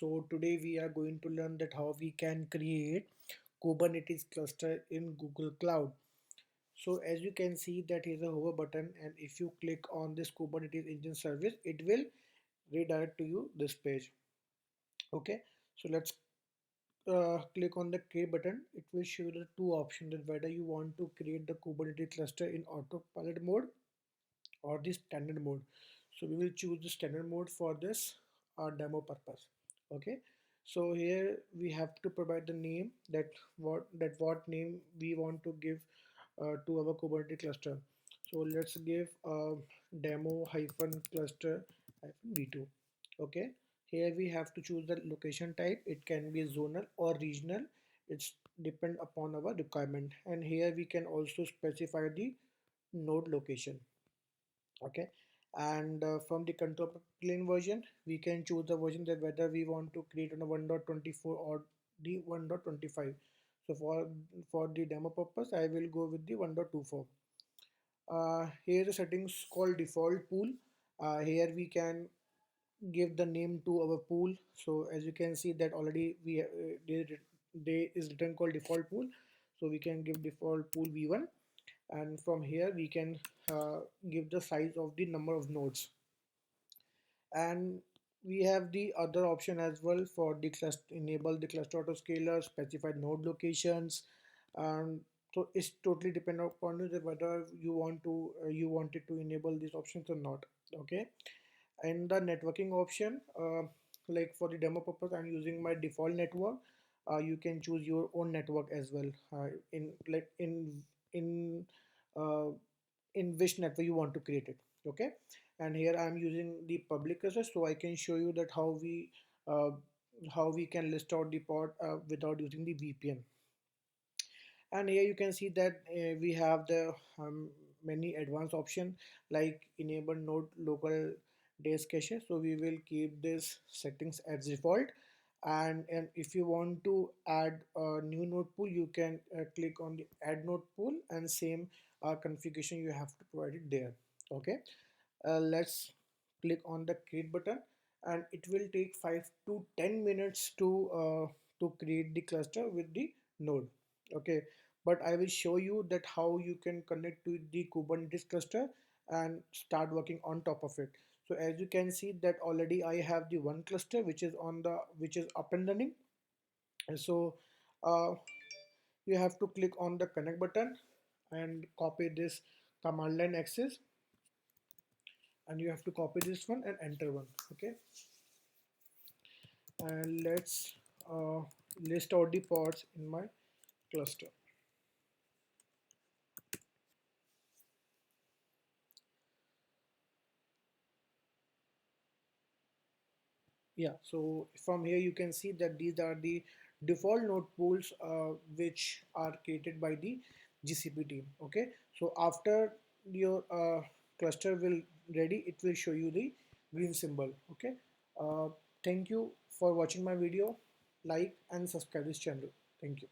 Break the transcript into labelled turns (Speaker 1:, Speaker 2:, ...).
Speaker 1: So today we are going to learn that how we can create Kubernetes cluster in Google Cloud. So as you can see that is a hover button, and if you click on this Kubernetes engine service, it will redirect to you this page. Okay, so let's click on the create button. It will show you the two options, that whether you want to create the Kubernetes cluster in autopilot mode or the standard mode. So we will choose the standard mode for this demo purpose. Okay, so here we have to provide the name, that what name we want to give to our Kubernetes cluster. So let's give demo hyphen cluster hyphen v2. Okay, here we have to choose the location type. It can be zonal or regional. It's depend upon our requirement, and here we can also specify the node location. Okay, and from the control plane version we can choose the version, that whether we want to create on a 1.24 or the 1.25. So for the demo purpose I will go with the 1.24. Here the settings called default pool. Here we can give the name to our pool. So as you can see that already they is written called default pool, so we can give default pool v1, and from here we can give the size of the number of nodes. And we have the other option as well for the cluster, enable the cluster autoscaler, specify node locations. And so it's totally dependent upon you that whether you want to you wanted to enable these options or not. Okay, and the networking option, like for the demo purpose I'm using my default network. You can choose your own network as well, in like in uh, in which network you want to create it. Okay, and here I'm using the public access, so I can show you that uh, how we can list out the port without using the VPN. And here you can see that we have the many advanced option, like enable node local days cache. So we will keep this settings as default, and if you want to add a new node pool, you can click on the add node pool, and same configuration you have to provide it there. Okay, let's click on the create button, and it will take 5 to 10 minutes to create the cluster with the node. Okay, but I will show you that how you can connect to the Kubernetes cluster and start working on top of it. So as you can see that already I have the one cluster which is up and running. And so uh, you have to click on the connect button and copy this command line access, and you have to copy this one and enter one. Okay, and let's uh, list out the pods in my cluster. Yeah, so from here you can see that these are the default node pools which are created by the GCP team. Okay, so after your cluster will ready, it will show you the green symbol. Okay, uh, thank you for watching my video. Like and subscribe this channel. Thank you.